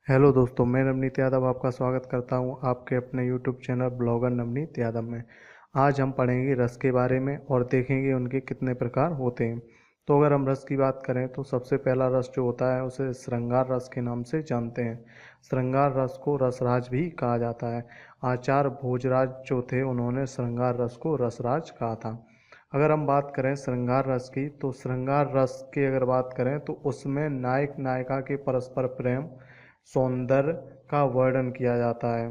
Hello दोस्तों, मैं नवनीत यादव आपका स्वागत करता हूं आपके अपने YouTube channel blogger Navneet Yadav में। आज हम पढ़ेंगे रस के बारे में और देखेंगे उनके कितने प्रकार होते हैं। तो अगर हम रस की बात करें तो सबसे पहला रस जो होता है उसे श्रृंगार रस के नाम से जानते हैं। श्रृंगार रस को रसराज भी कहा जाता है। आचार्य भोजराज जो थे उन्होंने श्रृंगार रस को रसराज कहा था। अगर हम बात करें श्रृंगार रस की तो श्रृंगार रस की अगर बात करें तो उसमें नायक नायिका के परस्पर प्रेम सौंदर्य का वर्णन किया जाता है।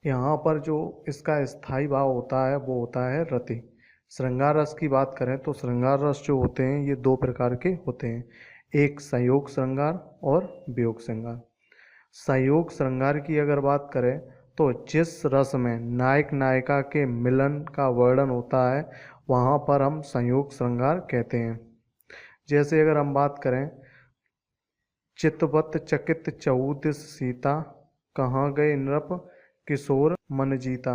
यहाँ पर जो इसका स्थायी भाव होता है वो होता है रति। श्रृंगार रस की बात करें तो श्रृंगार रस जो होते हैं ये दो प्रकार के होते हैं, एक संयोग श्रृंगार और वियोग श्रृंगार। संयोग श्रृंगार की अगर बात करें तो जिस रस में नायक नायिका के मिलन का वर्णन होता है वहाँ पर हम संयोग श्रृंगार कहते हैं। जैसे अगर हम बात करें चितवत चकित चहुदिस सीता, कहाँ गए नृप किशोर मन जीता।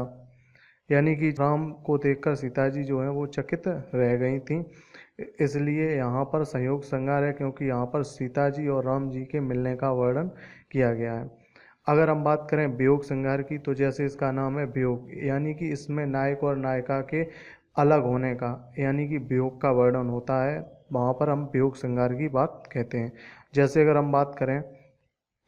यानी कि राम को देखकर सीता जी जो है वो चकित रह गई थी, इसलिए यहाँ पर संयोग श्रृंगार है क्योंकि यहाँ पर सीता जी और राम जी के मिलने का वर्णन किया गया है। अगर हम बात करें वियोग श्रृंगार की तो जैसे इसका नाम है वियोग, यानी कि इसमें नायक और नायिका के अलग होने का यानी कि वियोग का वर्णन होता है, वहाँ पर हम वियोग श्रृंगार की बात कहते हैं। जैसे अगर हम बात करें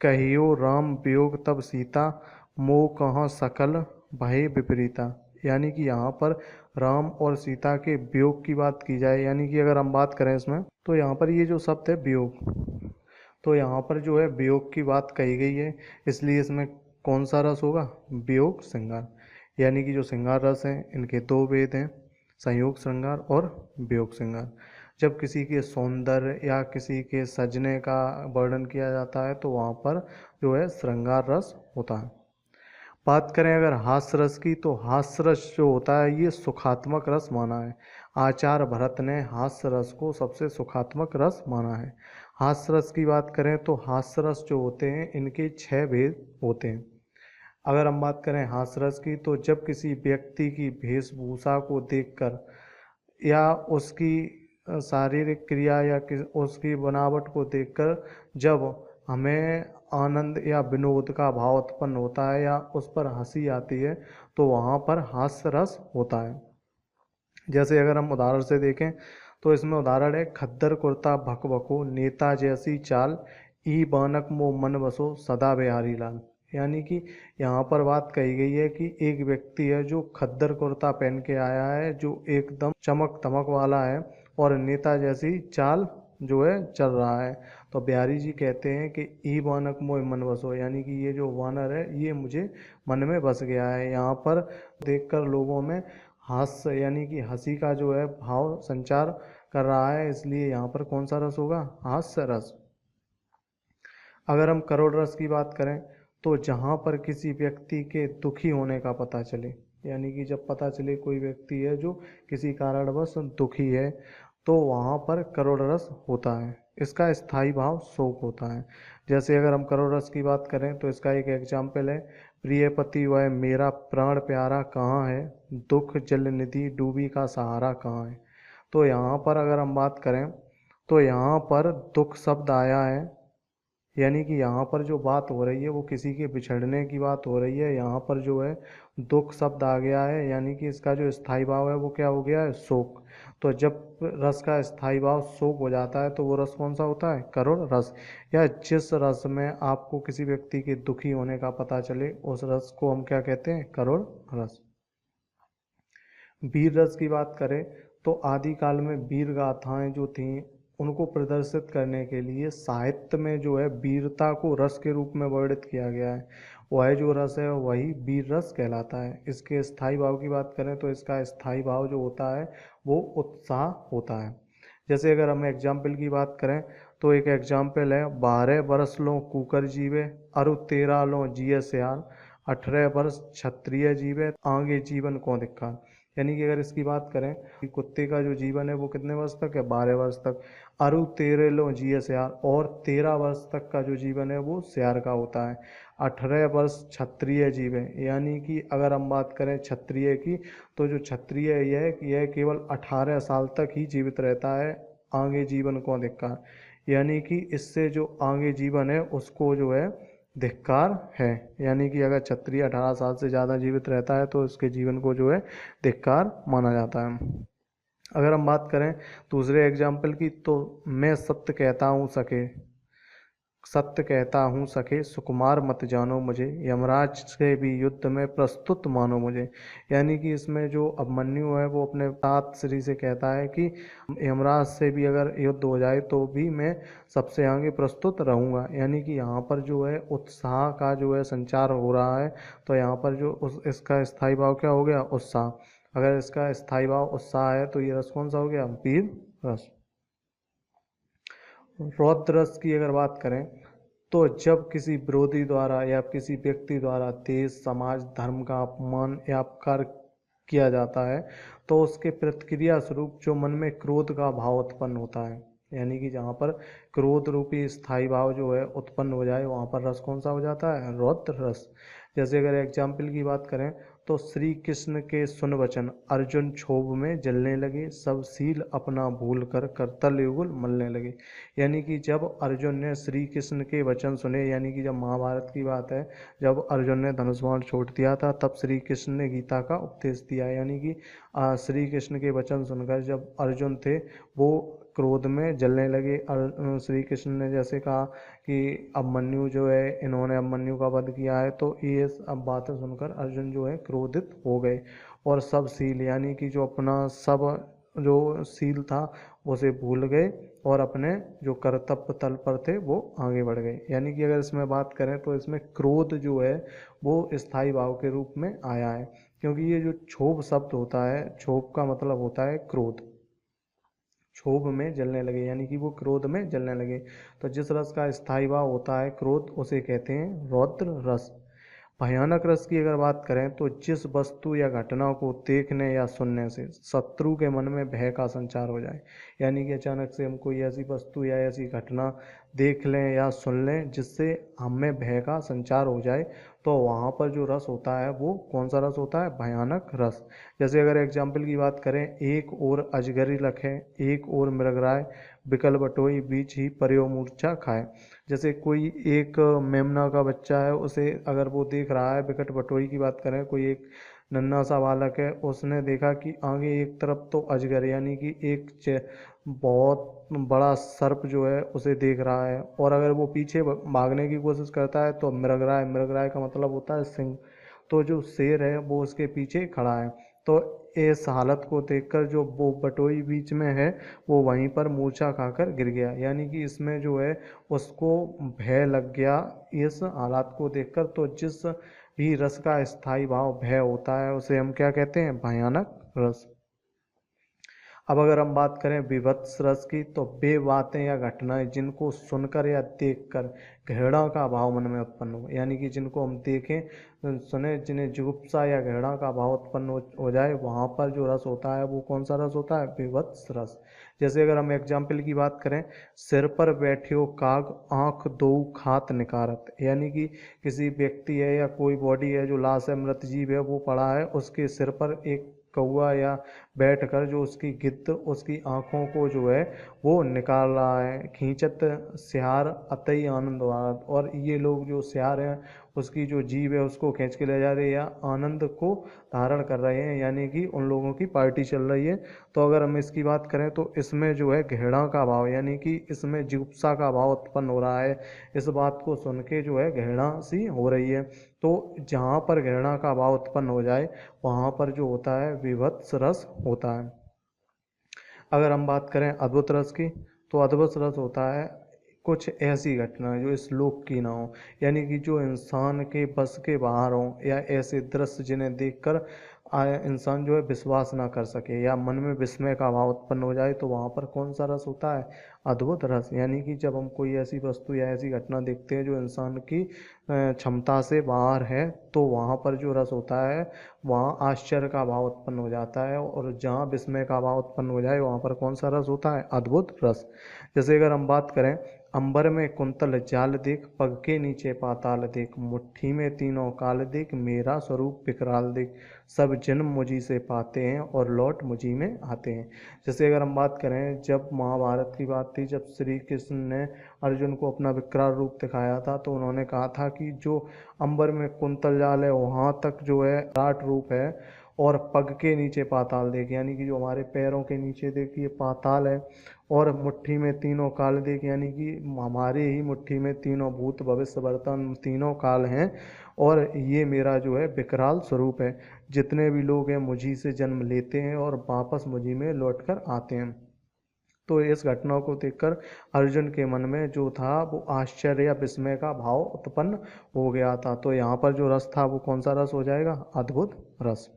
कहियो राम वियोग तब सीता, मोह कहाँ सकल भय विपरीता। यानी कि यहाँ पर राम और सीता के वियोग की बात की जाए, यानी कि अगर हम बात करें इसमें तो यहाँ पर ये जो शब्द है वियोग, तो यहाँ पर जो है वियोग की बात कही गई है, इसलिए इसमें कौन सा रस होगा, वियोग श्रृंगार। यानी कि जो श्रृंगार रस है इनके दो भेद हैं, संयोग श्रृंगार और वियोग श्रृंगार। जब किसी के सौंदर्य या किसी के सजने का वर्णन किया जाता है तो वहाँ पर जो है श्रृंगार रस होता है। बात करें अगर हास्य रस की तो हास्य रस जो होता है ये सुखात्मक रस माना है। आचार्य भरत ने हास्य रस को सबसे सुखात्मक रस माना है। हास्य रस की बात करें तो हास्य रस जो होते हैं इनके 6 भेद होते हैं। अगर हम बात करें हास्य रस की तो जब किसी व्यक्ति की वेशभूषा को देखकर या उसकी शारीरिक क्रिया या उसकी बनावट को देखकर जब हमें आनंद या विनोद का भाव उत्पन्न होता है या उस पर हंसी आती है तो वहाँ पर हास्य रस होता है। जैसे अगर हम उदाहरण से देखें तो इसमें उदाहरण है खद्दर कुर्ता भक भको, नेता जैसी चाल, ई बानक मो मन बसो सदा बिहारी लाल। यानी कि यहाँ पर बात कही गई है कि एक व्यक्ति है जो खद्दर कुर्ता पहन के आया है जो एकदम चमक धमक वाला है और नेता जैसी चाल जो है चल रहा है। तो बिहारी जी कहते हैं कि ई बानक मोय मन बसो, यानी कि ये जो वानर है ये मुझे मन में बस गया है। यहाँ पर देखकर लोगों में हास्य यानी कि हंसी का जो है भाव संचार कर रहा है, इसलिए यहाँ पर कौन सा रस होगा, हास्य रस। अगर हम करुण रस की बात करें तो जहाँ पर किसी व्यक्ति के दुखी होने का पता चले, यानी कि जब पता चले कोई व्यक्ति है जो किसी कारणवश दुखी है तो वहाँ पर करुण रस होता है। इसका स्थायी भाव शोक होता है। जैसे अगर हम करुण रस की बात करें तो इसका एक एग्जाम्पल है, प्रिय पति वह मेरा प्राण प्यारा कहाँ है, दुख जल निधि डूबी का सहारा कहाँ है। तो यहाँ पर अगर हम बात करें तो यहाँ पर दुख शब्द आया है, यानी कि यहाँ पर जो बात हो रही है वो किसी के बिछड़ने की बात हो रही है। यहाँ पर जो है दुख शब्द आ गया है, यानी कि इसका जो स्थायी भाव है वो क्या हो गया है, शोक। तो जब रस का स्थायी भाव शोक हो जाता है तो वो रस कौन सा होता है, करुण रस। या जिस रस में आपको किसी व्यक्ति के दुखी होने का पता चले उस रस को हम क्या कहते हैं, करुण रस। वीर रस की बात करें तो आदिकाल में वीर गाथाएं जो थीं उनको प्रदर्शित करने के लिए साहित्य में जो है वीरता को रस के रूप में वर्णित किया गया है। वह जो रस है वही वीर रस कहलाता है। इसके स्थायी भाव की बात करें तो इसका स्थायी भाव जो होता है वो उत्साह होता है। जैसे अगर हम एग्जाम्पल की बात करें तो एक एग्जाम्पल है, 12 बरस लो कुकर जीवे, अरु 13 लो जिये सियाल, 18 वर्ष क्षत्रिय जीवे आगे जीवन को दिक्कत। यानी कि अगर इसकी बात करें कि कुत्ते का जो जीवन है वो कितने वर्ष तक है, 12 वर्ष तक। अरु 13 लो जिये सियार, और 13 वर्ष तक का जो जीवन है वो सियार का होता है। 18 वर्ष क्षत्रिय जीवे, यानी कि अगर हम बात करें क्षत्रिय की तो जो क्षत्रिय है यह केवल 18 साल तक ही जीवित रहता है, आगे जीवन को दिक्कत। यानी कि इससे जो आगे जीवन है उसको जो है धिक्कार है। यानी कि अगर क्षत्रिय 18 साल से ज़्यादा जीवित रहता है तो उसके जीवन को जो है धिक्कार माना जाता है। अगर हम बात करें दूसरे एग्जाम्पल की, तो मैं सत्य कहता हूँ सके, सत्य कहता हूँ सखे सुकुमार मत जानो मुझे, यमराज से भी युद्ध में प्रस्तुत मानो मुझे। यानी कि इसमें जो अभिमन्यु है वो अपने तात श्री से कहता है कि यमराज से भी अगर युद्ध हो जाए तो भी मैं सबसे आगे प्रस्तुत रहूँगा। यानी कि यहाँ पर जो है उत्साह का जो है संचार हो रहा है। तो यहाँ पर जो इसका स्थायी भाव क्या हो गया, उत्साह। अगर इसका स्थायी भाव उत्साह है तो ये रस कौन सा हो गया, वीर रस। रौद्र रस की अगर बात करें तो जब किसी विरोधी द्वारा या किसी व्यक्ति द्वारा देश समाज धर्म का अपमान या अपकार किया जाता है तो उसके प्रतिक्रिया स्वरूप जो मन में क्रोध का भाव उत्पन्न होता है। यानी कि जहाँ पर क्रोध रूपी स्थायी भाव जो है उत्पन्न हो जाए वहाँ पर रस कौन सा हो जाता है, रौद्र रस। जैसे अगर एग्जाम्पल की बात करें तो श्री कृष्ण के सुन वचन अर्जुन क्षोभ में जलने लगे, सब सील अपना भूल कर करतल युगल मलने लगे। यानी कि जब अर्जुन ने श्री कृष्ण के वचन सुने, यानी कि जब महाभारत की बात है, जब अर्जुन ने धनुष बाण छोड़ दिया था तब श्री कृष्ण ने गीता का उपदेश दिया। यानी कि श्री कृष्ण के वचन सुनकर जब अर्जुन थे वो क्रोध में जलने लगे। श्री कृष्ण ने जैसे कहा कि अभिमन्यु जो है, इन्होंने अभिमन्यु का वध किया है, तो ये अब बातें सुनकर अर्जुन जो है क्रोधित हो गए और सब सील यानी कि जो अपना सब जो सील था उसे भूल गए और अपने जो कर्तव्य तल पर थे वो आगे बढ़ गए। यानी कि अगर इसमें बात करें तो इसमें क्रोध जो है वो स्थायी भाव के रूप में आया है, क्योंकि ये जो क्षोभ शब्द होता है, क्षोभ का मतलब होता है क्रोध। क्षोभ में जलने लगे यानी कि वो क्रोध में जलने लगे। तो जिस रस का स्थायी भाव होता है क्रोध, उसे कहते हैं रौद्र रस। भयानक रस की अगर बात करें तो जिस वस्तु या घटना को देखने या सुनने से शत्रु के मन में भय का संचार हो जाए। यानी कि अचानक से हम कोई ऐसी वस्तु या ऐसी घटना देख लें या सुन लें जिससे हमें भय का संचार हो जाए, तो वहाँ पर जो रस होता है वो कौन सा रस होता है, भयानक रस। जैसे अगर एग्जाम्पल की बात करें, एक ओर अजगरी लखे एक ओर मृगराय, बिकल बटोई बीच ही पर्यो मूर्छा खाए। जैसे कोई एक मेमना का बच्चा है, उसे अगर वो देख रहा है, बिकट बटोई की बात करें, कोई एक नन्हा सा बालक है, उसने देखा कि आगे एक तरफ तो अजगर यानी कि एक बहुत बड़ा सर्प जो है उसे देख रहा है, और अगर वो पीछे भागने की कोशिश करता है तो मृगराय, मृगराय का मतलब होता है सिंह, तो जो शेर है वो उसके पीछे खड़ा है। तो इस हालत को देखकर जो वो बटोई बीच में है वो वहीं पर मूर्छा खाकर गिर गया। यानी कि इसमें जो है उसको भय लग गया इस हालात को देखकर। तो जिस भी रस का स्थायी भाव भय होता है उसे हम क्या कहते हैं, भयानक रस। अब अगर हम बात करें विभत्स रस की, तो वे बातें या घटनाएं जिनको सुनकर या देखकर घृणा का भाव मन में उत्पन्न हो। यानी कि जिनको हम देखें सुने जिन्हें जुगुप्सा या घृणा का भाव उत्पन्न हो जाए, वहाँ पर जो रस होता है वो कौन सा रस होता है, विभत्स रस। जैसे अगर हम एग्जाम्पल की बात करें, सिर पर बैठियो काग आँख दो खात निकारत। यानी कि किसी व्यक्ति है या कोई बॉडी है जो लाश है, मृत जीव है, वो पड़ा है, उसके सिर पर एक कौवा या बैठकर जो उसकी गिद्ध उसकी आँखों को जो है वो निकाल रहा है, खींचत सिहार अतई आनंद भारत। और ये लोग जो सिहार हैं उसकी जो जीभ है उसको खींच के ले जा रहे हैं या आनंद को धारण कर रहे हैं, यानी कि उन लोगों की पार्टी चल रही है। तो अगर हम इसकी बात करें तो इसमें जो है घृणा का भाव यानी कि इसमें जुगुप्सा का भाव उत्पन्न हो रहा है। इस बात को सुन के जो है घृणा सी हो रही है। तो जहाँ पर घृणा का भाव उत्पन्न हो जाए वहाँ पर जो होता है विभत्स रस होता है। अगर हम बात करें अद्भुत रस की, तो अद्भुत रस होता है कुछ ऐसी घटना जो इस लोक की ना हो, यानी कि जो इंसान के बस के बाहर हो, या ऐसे दृश्य जिन्हें देखकर इंसान जो है विश्वास ना कर सके या मन में विस्मय का भाव उत्पन्न हो जाए, तो वहाँ पर कौन सा रस होता है, अद्भुत रस। यानी कि जब हम कोई ऐसी वस्तु या ऐसी घटना देखते हैं जो इंसान की क्षमता से बाहर है, तो वहाँ पर जो रस होता है वहाँ आश्चर्य का भाव उत्पन्न हो जाता है, और जहाँ विस्मय का भाव उत्पन्न हो जाए वहाँ पर कौन सा रस होता है, अद्भुत रस। जैसे अगर हम बात करें, अंबर में कुंतल जाल देख, पग के नीचे पाताल देख, मुट्ठी में तीनों काल देख, मेरा स्वरूप विकराल देख, सब जन्म मुझी से पाते हैं और लौट मुझी में आते हैं। जैसे अगर हम बात करें, जब महाभारत की बात बात थी जब श्री कृष्ण ने अर्जुन को अपना विकराल रूप दिखाया था, तो उन्होंने कहा था कि जो अंबर में कुंतल जाल है वहाँ तक जो है विराट रूप है, और पग के नीचे पाताल देख, यानी कि जो हमारे पैरों के नीचे देखिए पाताल है, और मुट्ठी में तीनों काल देख, यानी कि हमारे ही मुट्ठी में तीनों भूत भविष्य वर्तमान तीनों काल हैं, और ये मेरा जो है विकराल स्वरूप है। जितने भी लोग हैं मुझी से जन्म लेते हैं और वापस मुझी में लौट कर आते हैं। तो इस घटना को देखकर अर्जुन के मन में जो था वो आश्चर्य या विस्मय का भाव उत्पन्न हो गया था। तो यहाँ पर जो रस था वो कौन सा रस हो जाएगा? अद्भुत रस।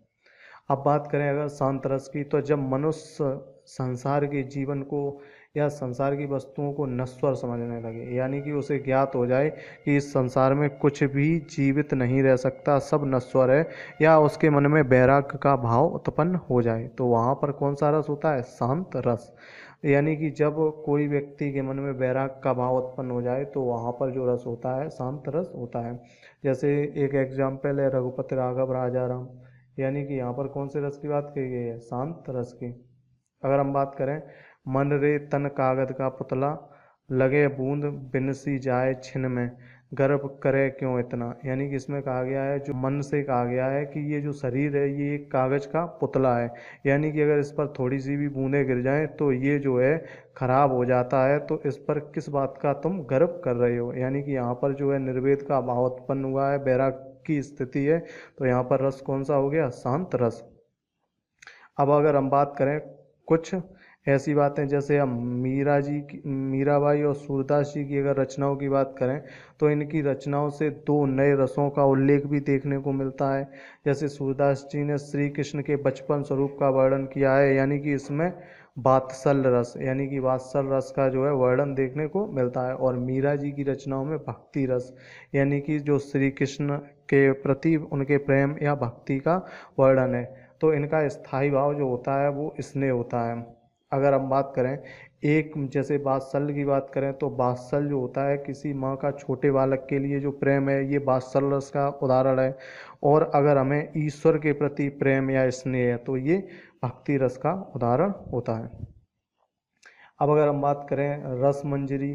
अब बात करें अगर शांत रस की, तो जब मनुष्य संसार के जीवन को या संसार की वस्तुओं को नश्वर समझने लगे, यानी कि उसे ज्ञात हो जाए कि इस संसार में कुछ भी जीवित नहीं रह सकता, सब नश्वर है, या उसके मन में वैराग्य का भाव उत्पन्न हो जाए, तो वहाँ पर कौन सा रस होता है? शांत रस। यानी कि जब कोई व्यक्ति के मन में वैराग्य का भाव उत्पन्न हो जाए तो वहाँ पर जो रस होता है शांत रस होता है। जैसे एक एग्जाम्पल है रघुपति राघव राजा राम, यानी कि यहाँ पर कौन से रस की बात कही गई है? शांत रस की। अगर हम बात करें मन रे तन कागद का पुतला, लगे बूंद बिनसी जाए छिन में, गर्व करे क्यों इतना, यानी कि इसमें कहा गया है, जो मन से कहा गया है कि ये जो शरीर है ये एक कागज का पुतला है, यानी कि अगर इस पर थोड़ी सी भी बूंदें गिर जाएं तो ये जो है खराब हो जाता है, तो इस पर किस बात का तुम गर्व कर रहे हो। यानी कि यहाँ पर जो है निर्वेद का भाव उत्पन्न हुआ है, बैराग की स्थिति है, तो यहाँ पर रस कौन सा हो गया? शांत रस। अब अगर हम बात करें कुछ ऐसी बातें, जैसे हम मीराबाई और सूरदास जी की अगर रचनाओं की बात करें, तो इनकी रचनाओं से दो नए रसों का उल्लेख भी देखने को मिलता है। जैसे सूरदास जी ने श्री कृष्ण के बचपन स्वरूप का वर्णन किया है, यानी कि इसमें वात्सल्य रस, यानी कि वात्सल्य रस का जो है वर्णन देखने को मिलता है, और मीरा जी की रचनाओं में भक्ति रस, यानी कि जो श्री कृष्ण के प्रति उनके प्रेम या भक्ति का वर्णन है। तो इनका स्थायी भाव जो होता है वो स्नेह होता है। अगर हम बात करें एक, जैसे वात्सल्य की बात करें, तो वात्सल्य जो होता है किसी माँ का छोटे बालक के लिए जो प्रेम है, ये वात्सल्य रस का उदाहरण है। और अगर हमें ईश्वर के प्रति प्रेम या स्नेह है तो ये भक्ति रस का उदाहरण होता है। अब अगर हम बात करें रस मंजरी,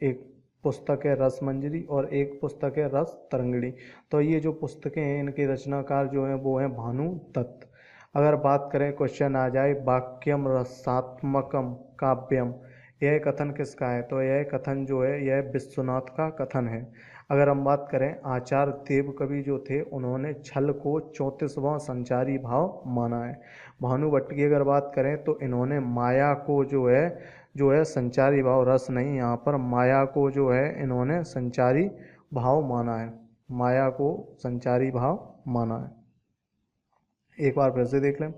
एक पुस्तक है रस मंजरी और एक पुस्तक है रस तरंगिणी, तो ये जो पुस्तकें हैं इनके रचनाकार जो हैं वो हैं भानु दत्त। अगर बात करें क्वेश्चन आ जाए वाक्यम रसात्मकम काव्यम, यह कथन किसका है? तो यह कथन जो है यह विश्वनाथ का कथन है। अगर हम बात करें आचार्य देव कवि जो थे उन्होंने छल को 34वां संचारी भाव माना है। भानु भट्ट की अगर बात करें तो इन्होंने माया को जो है संचारी भाव, रस नहीं, यहाँ पर माया को जो है इन्होंने संचारी भाव माना है, माया को संचारी भाव माना है। एक बार फिर से देख लें।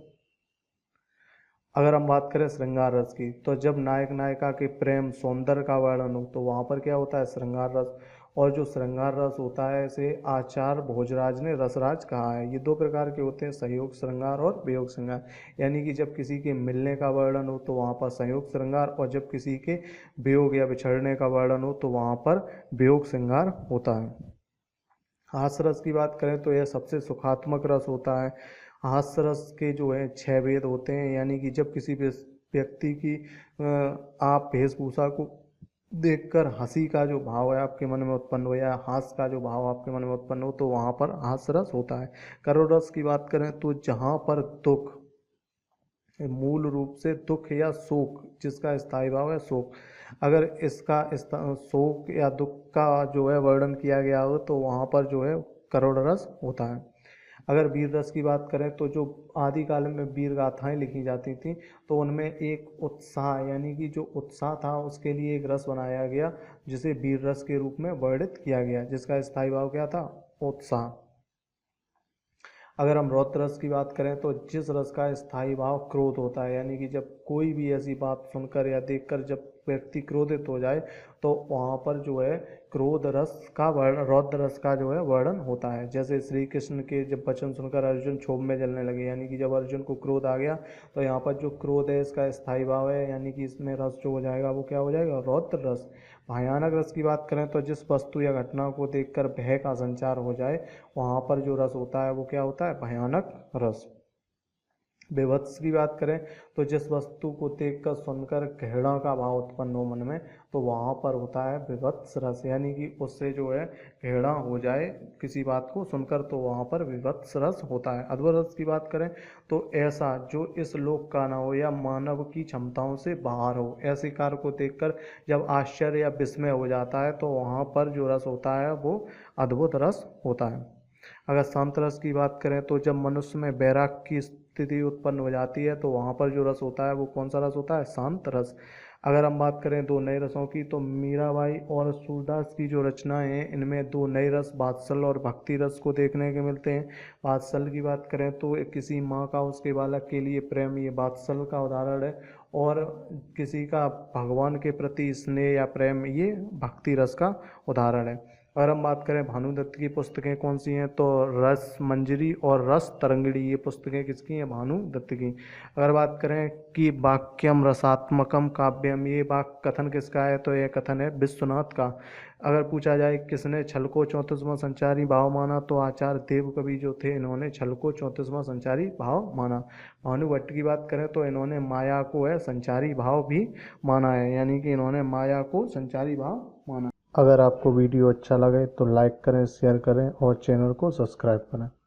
अगर हम बात करें श्रृंगार रस की, तो जब नायक नायिका के प्रेम सौंदर्य का वर्णन हो तो वहाँ पर क्या होता है? श्रृंगार रस। और जो श्रृंगार रस होता है इसे आचार्य भोजराज ने रसराज कहा है। ये दो प्रकार के होते हैं, संयोग श्रृंगार और वियोग श्रृंगार, यानी कि जब किसी के मिलने का वर्णन हो तो वहाँ पर संयोग श्रृंगार, और जब किसी के वियोग या बिछड़ने का वर्णन हो तो वहाँ पर वियोग श्रृंगार होता है। हास्य रस की बात करें तो यह सबसे सुखात्मक रस होता है। हास्य रस के जो है 6 भेद होते हैं, यानी कि जब किसी व्यक्ति की आप वेशभूषा को देखकर हंसी का जो भाव है आपके मन में उत्पन्न हो या हास्य का जो भाव आपके मन में उत्पन्न हो तो वहाँ पर हास्य रस होता है। करुण रस की बात करें तो जहाँ पर दुख, मूल रूप से दुख या शोक, जिसका स्थायी भाव है शोक, अगर इसका शोक या दुख का जो है वर्णन किया गया हो तो वहाँ पर जो है करुण रस होता है। अगर वीर रस की बात करें तो जो आदिकाल में वीर गाथाएं लिखी जाती थी तो उनमें एक उत्साह, यानी कि जो उत्साह था उसके लिए एक रस बनाया गया जिसे वीर रस के रूप में वर्णित किया गया, जिसका स्थायी भाव क्या था? उत्साह। अगर हम रौद्र रस की बात करें तो जिस रस का स्थायी भाव क्रोध होता है, यानी कि जब कोई भी ऐसी बात सुनकर या देखकर जब व्यक्ति क्रोधित हो जाए तो वहाँ पर जो है क्रोध रस का वर्णन, रौद्र रस का जो है वर्णन होता है। जैसे श्री कृष्ण के जब वचन सुनकर अर्जुन क्षोभ में जलने लगे, यानी कि जब अर्जुन को क्रोध आ गया तो यहाँ पर जो क्रोध है इसका स्थायी भाव है, यानी कि इसमें रस जो हो जाएगा वो क्या हो जाएगा? रौद्र रस। भयानक रस की बात करें तो जिस वस्तु या घटना को देखकर भय का संचार हो जाए वहाँ पर जो रस होता है वो क्या होता है? भयानक रस। विभत्स की बात करें तो जिस वस्तु को देखकर सुनकर घृणा का भाव उत्पन्न हो मन में, तो वहाँ पर होता है विभत्स रस, यानी कि उससे जो है घृणा हो जाए किसी बात को सुनकर, तो वहाँ पर विभत्स रस होता है। अद्भुत रस की बात करें तो ऐसा जो इस लोक का न हो या मानव की क्षमताओं से बाहर हो, ऐसे कार्य को देखकर जब आश्चर्य या विस्मय हो जाता है, तो वहाँ पर जो रस होता है वो अद्भुत रस होता है। अगर शांत रस की बात करें तो जब मनुष्य में वैराग्य की स्थिति उत्पन्न हो जाती है, तो वहाँ पर जो रस होता है वो कौन सा रस होता है? शांत रस। अगर हम बात करें दो नए रसों की, तो मीराबाई और सूरदास की जो रचनाएं हैं इनमें दो नए रस वात्सल्य और भक्ति रस को देखने के मिलते हैं। वात्सल्य की बात करें तो किसी माँ का उसके बालक के लिए प्रेम, ये वात्सल्य का उदाहरण है, और किसी का भगवान के प्रति स्नेह या प्रेम, ये भक्ति रस का उदाहरण है। अगर हम बात करें भानुदत्त की पुस्तकें कौन सी हैं, तो रस मंजरी और रस तरंगिणी, ये पुस्तकें किसकी हैं? भानुदत्त की। अगर बात करें कि वाक्यम रसात्मकम काव्यम, ये वाक्य कथन किसका है, तो यह कथन है विश्वनाथ का। अगर पूछा जाए किसने छल को 34वां संचारी भाव माना, तो आचार्य देवकवि जो थे इन्होंने छल को 34वां संचारी भाव माना। भानुभट्ट की बात करें तो इन्होंने माया को है संचारी भाव भी माना है, यानी कि इन्होंने माया को संचारी भाव माना। अगर आपको वीडियो अच्छा लगे तो लाइक करें, शेयर करें और चैनल को सब्सक्राइब करें।